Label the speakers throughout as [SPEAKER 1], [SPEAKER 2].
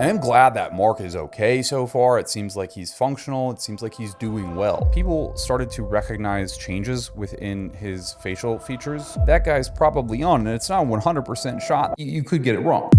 [SPEAKER 1] And I'm glad that Mark is okay so far. It seems like he's functional. It seems like he's doing well. People started to recognize changes within his facial features. That guy's probably on, and it's not 100% shot. You could get it wrong.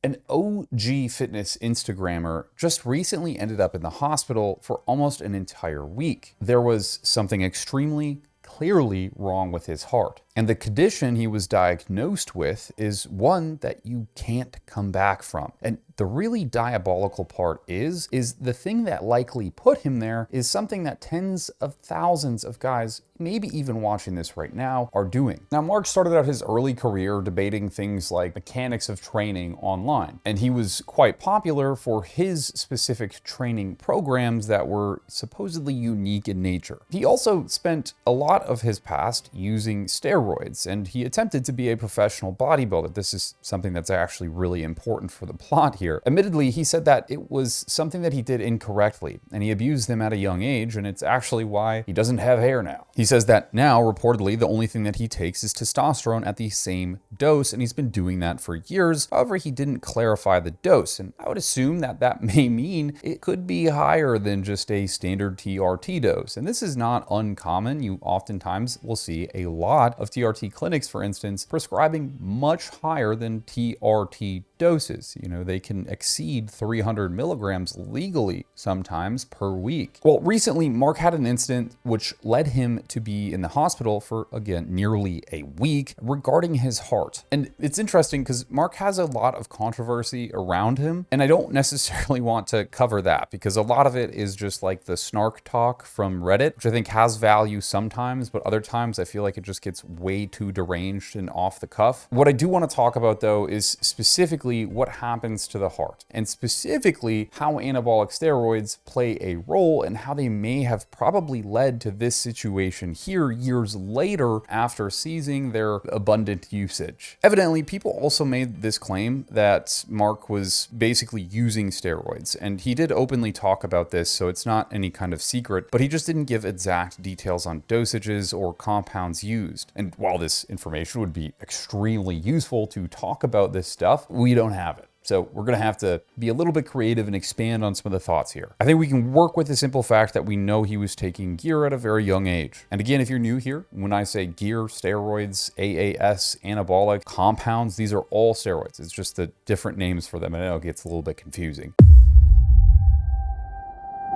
[SPEAKER 1] An OG fitness Instagrammer just recently ended up in the hospital for almost an entire week. There was something extremely clearly wrong with his heart. And the condition he was diagnosed with is one that you can't come back from. And the really diabolical part is the thing that likely put him there is something that tens of thousands of guys, maybe even watching this right now, are doing. Now, Mark started out his early career debating things like mechanics of training online. And he was quite popular for his specific training programs that were supposedly unique in nature. He also spent a lot of his past using steroids, and he attempted to be a professional bodybuilder. This is something that's actually really important for the plot here. Admittedly, he said that it was something that he did incorrectly, and he abused them at a young age, and it's actually why he doesn't have hair now. He says that now, reportedly, the only thing that he takes is testosterone at the same dose, and he's been doing that for years. However, he didn't clarify the dose, and I would assume that that may mean it could be higher than just a standard TRT dose. And this is not uncommon. You oftentimes will see a lot of TRT clinics, for instance, prescribing much higher than TRT doses. You know, they can exceed 300 milligrams legally sometimes per week. Well, recently, Mark had an incident which led him to be in the hospital for, again, nearly a week regarding his heart. And it's interesting because Mark has a lot of controversy around him, and I don't necessarily want to cover that because a lot of it is just like the snark talk from Reddit, which I think has value sometimes, but other times I feel like it just gets way too deranged and off the cuff. What I do want to talk about, though, is specifically what happens to the heart, and specifically how anabolic steroids play a role and how they may have probably led to this situation here years later after ceasing their abundant usage. Evidently, people also made this claim that Mark was basically using steroids, and he did openly talk about this, so it's not any kind of secret, but he just didn't give exact details on dosages or compounds used. And while this information would be extremely useful to talk about this stuff, we don't have it. So we're going to have to be a little bit creative and expand on some of the thoughts here. I think we can work with the simple fact that we know he was taking gear at a very young age. And again, if you're new here, when I say gear, steroids, AAS, anabolic, compounds, these are all steroids. It's just the different names for them. And I know it gets a little bit confusing.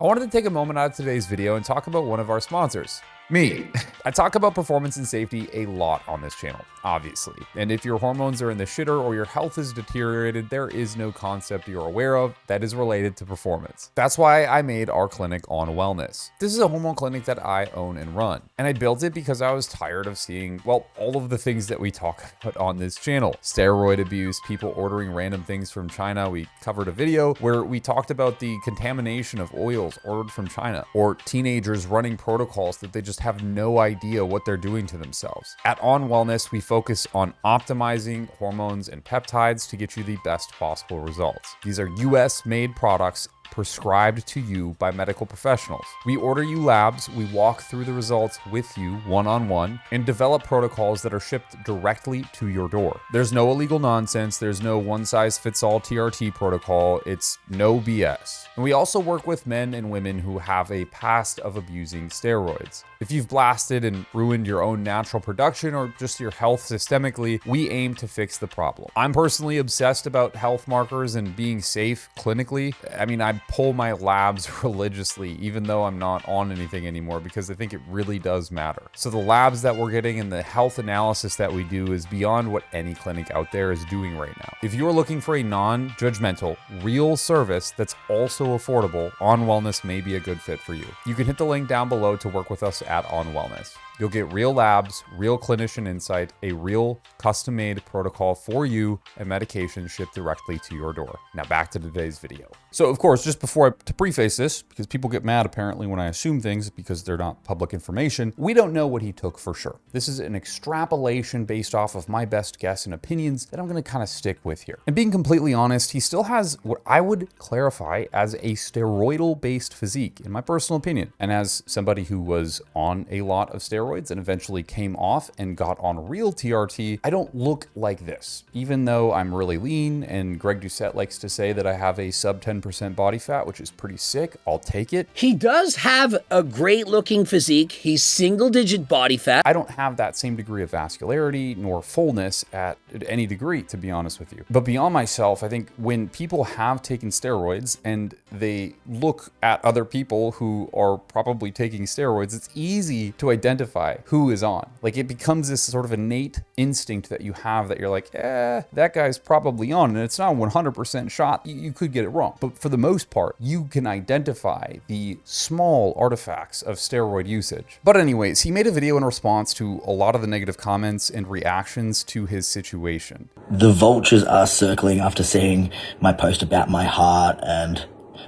[SPEAKER 1] I wanted to take a moment out of today's video and talk about one of our sponsors. Me. I talk about performance and safety a lot on this channel, obviously. And if your hormones are in the shitter or your health is deteriorated, there is no concept you're aware of that is related to performance. That's why I made our clinic On Wellness. This is a hormone clinic that I own and run. And I built it because I was tired of seeing, well, all of the things that we talk about on this channel. Steroid abuse, people ordering random things from China. We covered a video where we talked about the contamination of oils ordered from China, or teenagers running protocols that they just have no idea what they're doing to themselves. At On Wellness, we focus on optimizing hormones and peptides to get you the best possible results. These are US made products prescribed to you by medical professionals. We order you labs, we walk through the results with you one-on-one, and develop protocols that are shipped directly to your door. There's no illegal nonsense, there's no one-size-fits-all TRT protocol, it's no BS. And we also work with men and women who have a past of abusing steroids. If you've blasted and ruined your own natural production or just your health systemically, we aim to fix the problem. I'm personally obsessed about health markers and being safe clinically. I mean, I pull my labs religiously, even though I'm not on anything anymore, because I think it really does matter. So the labs that we're getting and the health analysis that we do is beyond what any clinic out there is doing right now. If you're looking for a non-judgmental, real service that's also affordable, On Wellness may be a good fit for you. You can hit the link down below to work with us at On Wellness. You'll get real labs, real clinician insight, a real custom-made protocol for you, and medication shipped directly to your door. Now back to today's video. So of course, just to preface this, because people get mad apparently when I assume things because they're not public information, we don't know what he took for sure. This is an extrapolation based off of my best guess and opinions that I'm going to kind of stick with here. And being completely honest, he still has what I would clarify as a steroidal-based physique, in my personal opinion. And as somebody who was on a lot of steroids, steroids and eventually came off and got on real TRT, I don't look like this. Even though I'm really lean, and Greg Doucette likes to say that I have a sub 10% body fat, which is pretty sick, I'll take it.
[SPEAKER 2] He does have a great looking physique. He's single digit body fat.
[SPEAKER 1] I don't have that same degree of vascularity nor fullness at any degree, to be honest with you. But beyond myself, I think when people have taken steroids and they look at other people who are probably taking steroids, it's easy to identify who is on. Like, it becomes this sort of innate instinct that you have that you're like, that guy's probably on, and it's not a 100% shot. You could get it wrong. But for the most part, you can identify the small artifacts of steroid usage. But anyways, he made a video in response to a lot of the negative comments and reactions to his situation.
[SPEAKER 3] The vultures are circling after seeing my post about my heart and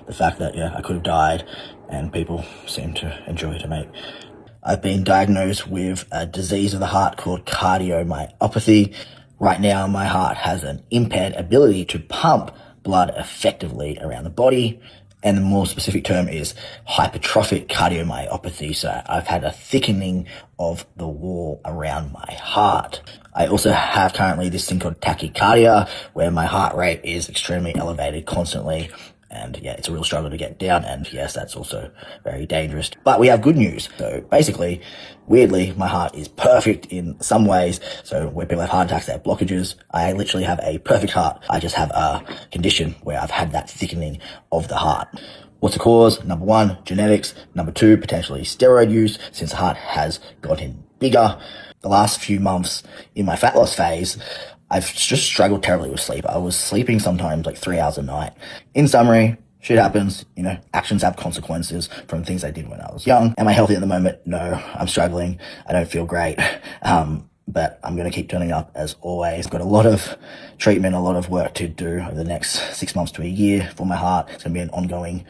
[SPEAKER 3] the fact that, I could have died, and people seem to enjoy it, mate. I've been diagnosed with a disease of the heart called cardiomyopathy. Right now, my heart has an impaired ability to pump blood effectively around the body, and the more specific term is hypertrophic cardiomyopathy. So I've had a thickening of the wall around my heart. I also have currently this thing called tachycardia, where my heart rate is extremely elevated constantly. And it's a real struggle to get down. And yes, that's also very dangerous. But we have good news. So basically, weirdly, my heart is perfect in some ways. So where people have heart attacks, they have blockages. I literally have a perfect heart. I just have a condition where I've had that thickening of the heart. What's the cause? Number one, genetics. Number two, potentially steroid use, since the heart has gotten bigger. The last few months in my fat loss phase, I've just struggled terribly with sleep. I was sleeping sometimes like 3 hours a night. In summary, shit happens, actions have consequences from things I did when I was young. Am I healthy at the moment? No, I'm struggling. I don't feel great. But I'm going to keep turning up as always. Got a lot of treatment, a lot of work to do over the next 6 months to a year for my heart. It's going to be an ongoing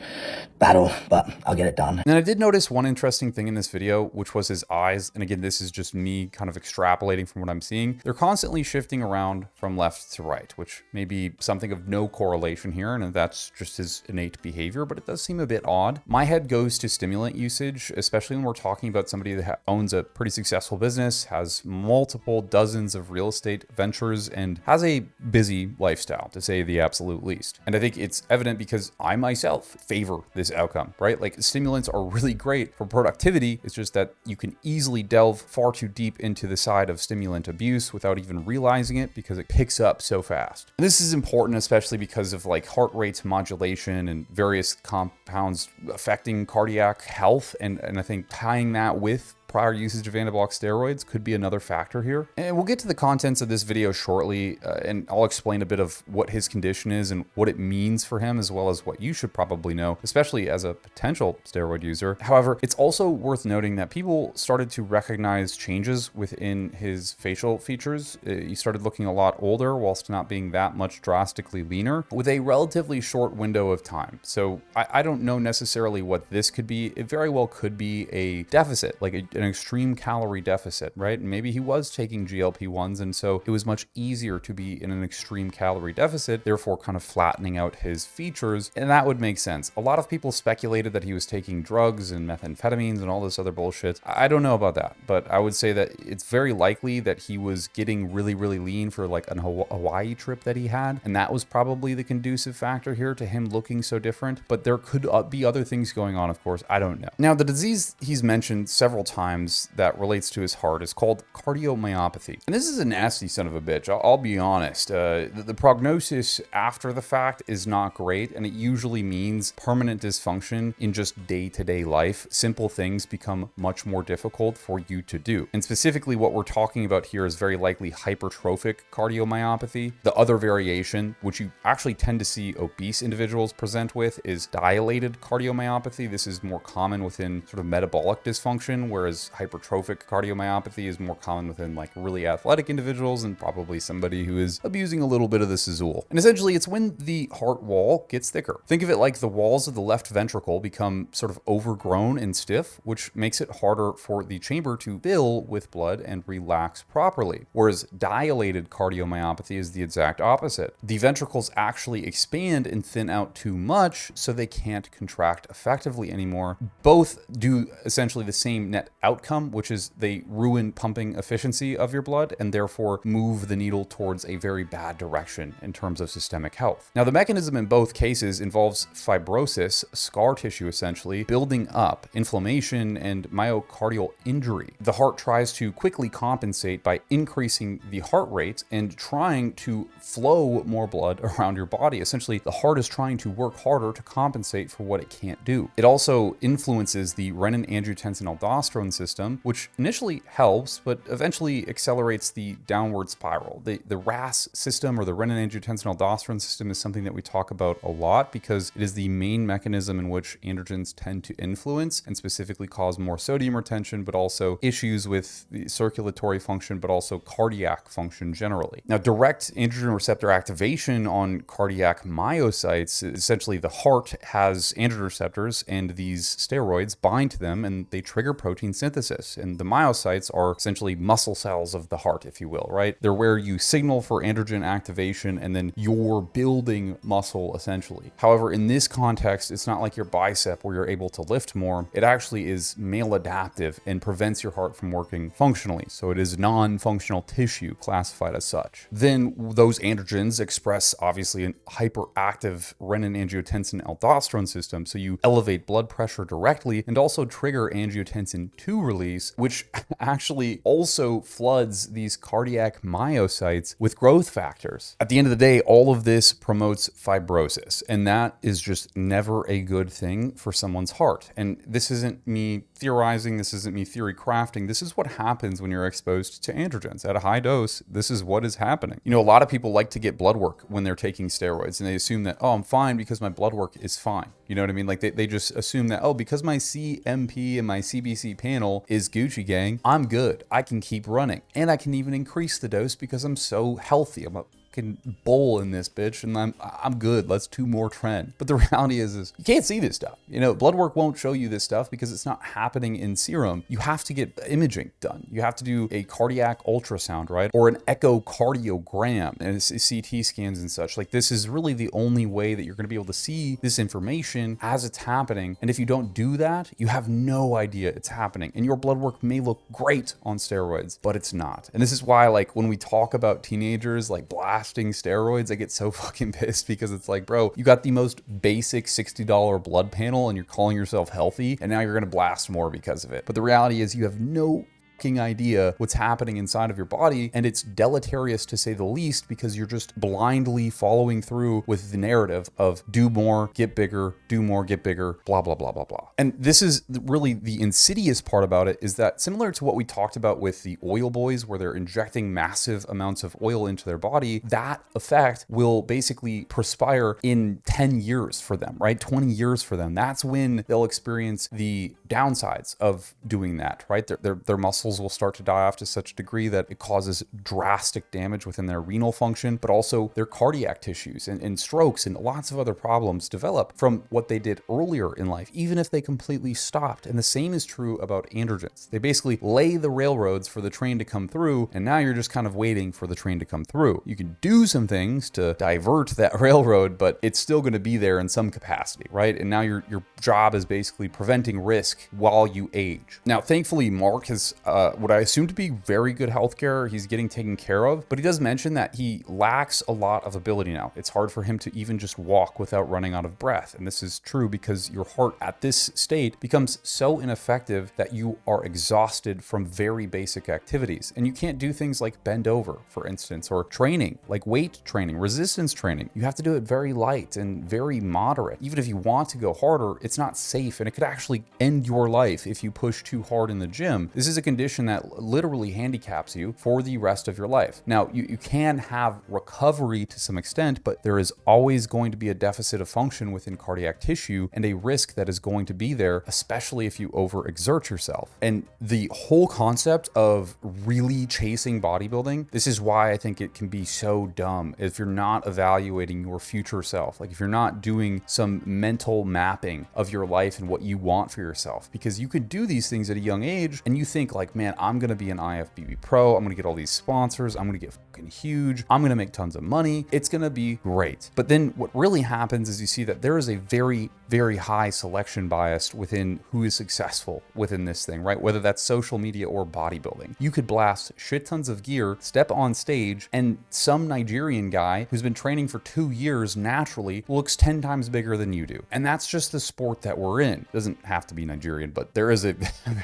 [SPEAKER 3] battle, but I'll get it done.
[SPEAKER 1] And I did notice one interesting thing in this video, which was his eyes. And again, this is just me kind of extrapolating from what I'm seeing. They're constantly shifting around from left to right, which may be something of no correlation here. And that's just his innate behavior, but it does seem a bit odd. My head goes to stimulant usage, especially when we're talking about somebody that owns a pretty successful business, has multiple dozens of real estate ventures, and has a busy lifestyle, to say the absolute least. And I think it's evident because I myself favor this outcome, right? Like, stimulants are really great for productivity. It's just that you can easily delve far too deep into the side of stimulant abuse without even realizing it because it picks up so fast. And this is important, especially because of like heart rate modulation and various compounds affecting cardiac health. And I think tying that with prior usage of anabolic steroids could be another factor here. And we'll get to the contents of this video shortly, and I'll explain a bit of what his condition is and what it means for him, as well as what you should probably know, especially as a potential steroid user. However, it's also worth noting that people started to recognize changes within his facial features. He started looking a lot older whilst not being that much drastically leaner with a relatively short window of time. So I don't know necessarily what this could be. It very well could be a deficit, like an extreme calorie deficit, right? And maybe he was taking GLP-1s, and so it was much easier to be in an extreme calorie deficit, therefore kind of flattening out his features. And that would make sense. A lot of people speculated that he was taking drugs and methamphetamines and all this other bullshit. I don't know about that, but I would say that it's very likely that he was getting really, really lean for like an Hawaii trip that he had. And that was probably the conducive factor here to him looking so different. But there could be other things going on, of course. I don't know. Now, the disease he's mentioned several times that relates to his heart is called cardiomyopathy. And this is a nasty son of a bitch. I'll be honest. The prognosis after the fact is not great, and it usually means permanent dysfunction in just day-to-day life. Simple things become much more difficult for you to do. And specifically what we're talking about here is very likely hypertrophic cardiomyopathy. The other variation, which you actually tend to see obese individuals present with, is dilated cardiomyopathy. This is more common within sort of metabolic dysfunction, whereas hypertrophic cardiomyopathy is more common within like really athletic individuals and probably somebody who is abusing a little bit of the Sizul. And essentially it's when the heart wall gets thicker. Think of it like the walls of the left ventricle become sort of overgrown and stiff, which makes it harder for the chamber to fill with blood and relax properly. Whereas dilated cardiomyopathy is the exact opposite. The ventricles actually expand and thin out too much, so they can't contract effectively anymore. Both do essentially the same net outcome, which is they ruin pumping efficiency of your blood and therefore move the needle towards a very bad direction in terms of systemic health. Now, the mechanism in both cases involves fibrosis, scar tissue essentially, building up, inflammation, and myocardial injury. The heart tries to quickly compensate by increasing the heart rate and trying to flow more blood around your body. Essentially, the heart is trying to work harder to compensate for what it can't do. It also influences the renin-angiotensin-aldosterone system, which initially helps, but eventually accelerates the downward spiral. The RAS system, or the renin-angiotensin-aldosterone system, is something that we talk about a lot because it is the main mechanism in which androgens tend to influence and specifically cause more sodium retention, but also issues with the circulatory function, but also cardiac function generally. Now, direct androgen receptor activation on cardiac myocytes, essentially the heart has androgen receptors and these steroids bind to them and they trigger protein synthesis. And the myocytes are essentially muscle cells of the heart, if you will, right? They're where you signal for androgen activation and then you're building muscle essentially. However, in this context, it's not like your bicep where you're able to lift more. It actually is maladaptive and prevents your heart from working functionally. So it is non-functional tissue classified as such. Then those androgens express obviously an hyperactive renin-angiotensin-aldosterone system. So you elevate blood pressure directly and also trigger angiotensin II release, which actually also floods these cardiac myocytes with growth factors. At the end of the day, all of this promotes fibrosis, and that is just never a good thing for someone's heart. And this isn't me theorizing, this isn't me theory crafting, this is what happens when you're exposed to androgens. At a high dose, this is what is happening. You know, a lot of people like to get blood work when they're taking steroids, and they assume that, oh, I'm fine because my blood work is fine. You know what I mean? Like they just assume that, oh, because my CMP and my CBC panel is Gucci gang, I'm good. I can keep running. And I can even increase the dose because I'm so healthy. I'm a fucking bull in this bitch and I'm good. Let's do more trend. But the reality is you can't see this stuff. You know, blood work won't show you this stuff because it's not happening in serum. You have to get imaging done. You have to do a cardiac ultrasound, right? Or an echocardiogram and CT scans and such. Like, this is really the only way that you're going to be able to see this information as it's happening. And if you don't do that, you have no idea it's happening. And your blood work may look great on steroids, but it's not. And this is why, like, when we talk about teenagers like blasting steroids, I get so fucking pissed because it's like, bro, you got the most basic $60 blood panel and you're calling yourself healthy, and now you're going to blast more because of it. But the reality is you have no idea what's happening inside of your body, and it's deleterious to say the least because you're just blindly following through with the narrative of do more, get bigger, do more, get bigger, blah, blah, blah, blah, blah. And this is really the insidious part about it, is that similar to what we talked about with the oil boys, where they're injecting massive amounts of oil into their body, that effect will basically perspire in 10 years for them, right? 20 years for them. That's when they'll experience the downsides of doing that, right? Their muscles will start to die off to such a degree that it causes drastic damage within their renal function, but also their cardiac tissues, and strokes and lots of other problems develop from what they did earlier in life, even if they completely stopped. And the same is true about androgens. They basically lay the railroads for the train to come through, and now you're just kind of waiting for the train to come through. You can do some things to divert that railroad, but it's still going to be there in some capacity, right? And now your job is basically preventing risk while you age. Now, thankfully, Mark has what I assume to be very good healthcare. He's getting taken care of, but he does mention that he lacks a lot of ability now. It's hard for him to even just walk without running out of breath. And this is true because your heart at this state becomes so ineffective that you are exhausted from very basic activities. And you can't do things like bend over, for instance, or training, like weight training, resistance training. You have to do it very light and very moderate. Even if you want to go harder, it's not safe, and it could actually end your life if you push too hard in the gym. This is a condition that literally handicaps you for the rest of your life. Now, you can have recovery to some extent, but there is always going to be a deficit of function within cardiac tissue and a risk that is going to be there, especially if you overexert yourself. And the whole concept of really chasing bodybuilding, this is why I think it can be so dumb if you're not evaluating your future self. Like, if you're not doing some mental mapping of your life and what you want for yourself, because you could do these things at a young age and you think like, like, man, I'm gonna be an IFBB pro, I'm gonna get all these sponsors, I'm gonna get fucking huge, I'm gonna make tons of money, it's gonna be great. But then what really happens is you see that there is a very, very high selection bias within who is successful within this thing, right? Whether that's social media or bodybuilding. You could blast shit tons of gear, step on stage, and some Nigerian guy who's been training for 2 years naturally looks 10 times bigger than you do. And that's just the sport that we're in. It doesn't have to be Nigerian, but there is a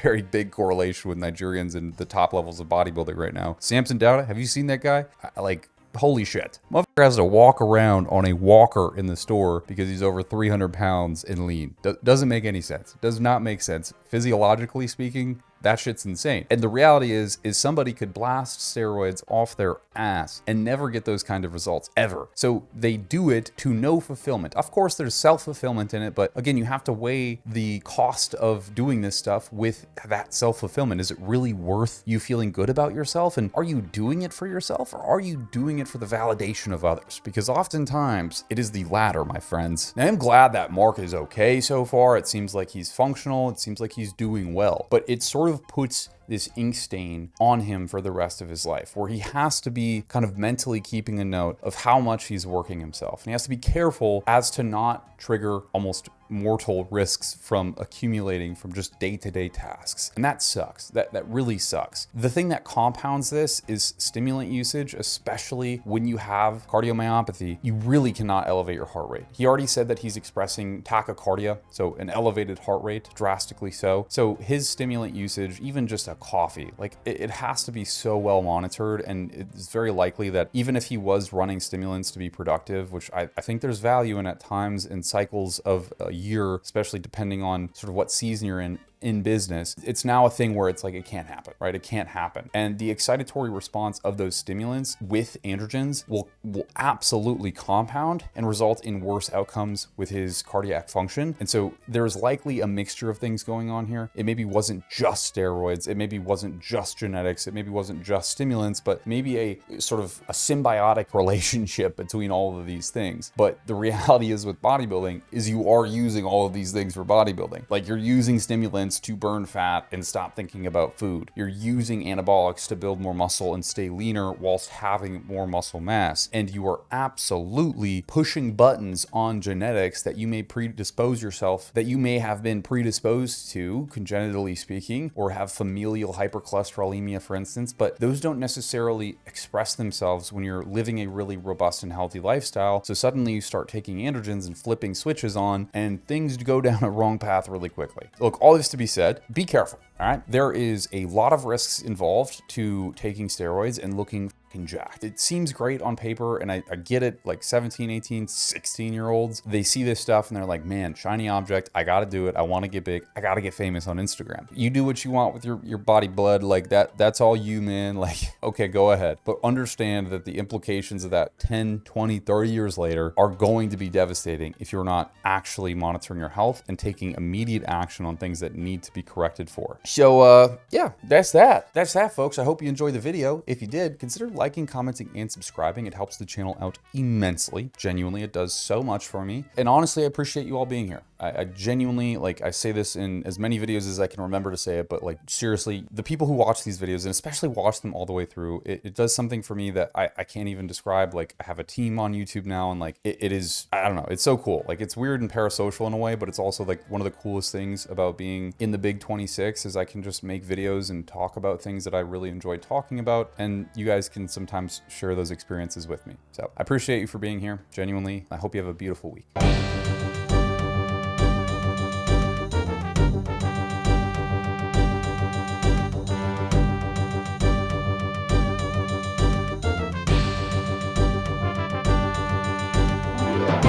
[SPEAKER 1] very big correlation with Nigerians in the top levels of bodybuilding right now. Samson Dowda, have you seen that guy? Like, holy shit. Motherfucker has to walk around on a walker in the store because he's over 300 pounds and lean. Doesn't make any sense. Does not make sense. Physiologically speaking, that shit's insane. And the reality is somebody could blast steroids off their ass and never get those kind of results ever. So they do it to no fulfillment. Of course, there's self-fulfillment in it, but again, you have to weigh the cost of doing this stuff with that self-fulfillment. Is it really worth you feeling good about yourself? And are you doing it for yourself, or are you doing it for the validation of others? Because oftentimes it is the latter, my friends. Now, I'm glad that Mark is okay so far. It seems like he's functional. It seems like he's doing well, but it's sort of puts this ink stain on him for the rest of his life, where he has to be kind of mentally keeping a note of how much he's working himself. And he has to be careful as to not trigger almost mortal risks from accumulating from just day-to-day tasks. And that sucks. That really sucks. The thing that compounds this is stimulant usage, especially when you have cardiomyopathy. You really cannot elevate your heart rate. He already said that he's expressing tachycardia, so an elevated heart rate, drastically so. So his stimulant usage, even just a coffee, like it has to be so well monitored, and it's very likely that even if he was running stimulants to be productive, which I think there's value in at times in cycles of a year, especially depending on sort of what season you're in business, it's now a thing where it's like, it can't happen, right? It can't happen. And the excitatory response of those stimulants with androgens will absolutely compound and result in worse outcomes with his cardiac function. And so there's likely a mixture of things going on here. It maybe wasn't just steroids. It maybe wasn't just genetics. It maybe wasn't just stimulants, but maybe a sort of a symbiotic relationship between all of these things. But the reality is with bodybuilding is you are using all of these things for bodybuilding. Like, you're using stimulants to burn fat and stop thinking about food. You're using anabolics to build more muscle and stay leaner whilst having more muscle mass. And you are absolutely pushing buttons on genetics that you may predispose yourself, that you may have been predisposed to, congenitally speaking, or have familial hypercholesterolemia, for instance, but those don't necessarily express themselves when you're living a really robust and healthy lifestyle. So suddenly you start taking androgens and flipping switches on, and things go down a wrong path really quickly. Look, all this to be said, be careful, all right? There is a lot of risks involved to taking steroids and looking fucking jacked. It seems great on paper, and I get it. Like 17, 18, 16-year-olds, they see this stuff and they're like, man, shiny object, I gotta do it. I wanna get big. I gotta get famous on Instagram. You do what you want with your body blood, like that's all you, man. Like, okay, go ahead. But understand that the implications of that 10, 20, 30 years later are going to be devastating if you're not actually monitoring your health and taking immediate action on things that need to be corrected for. So, yeah, that's that. That's that, folks. I hope you enjoyed the video. If you did, consider liking, commenting, and subscribing. It helps the channel out immensely. Genuinely, it does so much for me. And honestly, I appreciate you all being here. I genuinely, like, I say this in as many videos as I can remember to say it, but like, seriously, the people who watch these videos, and especially watch them all the way through, it does something for me that I can't even describe. Like, I have a team on YouTube now, and like, it is, I don't know, it's so cool. Like, it's weird and parasocial in a way, but it's also like one of the coolest things about being in the big 26 is I can just make videos and talk about things that I really enjoy talking about, and you guys can sometimes share those experiences with me. So I appreciate you for being here, genuinely. I hope you have a beautiful week.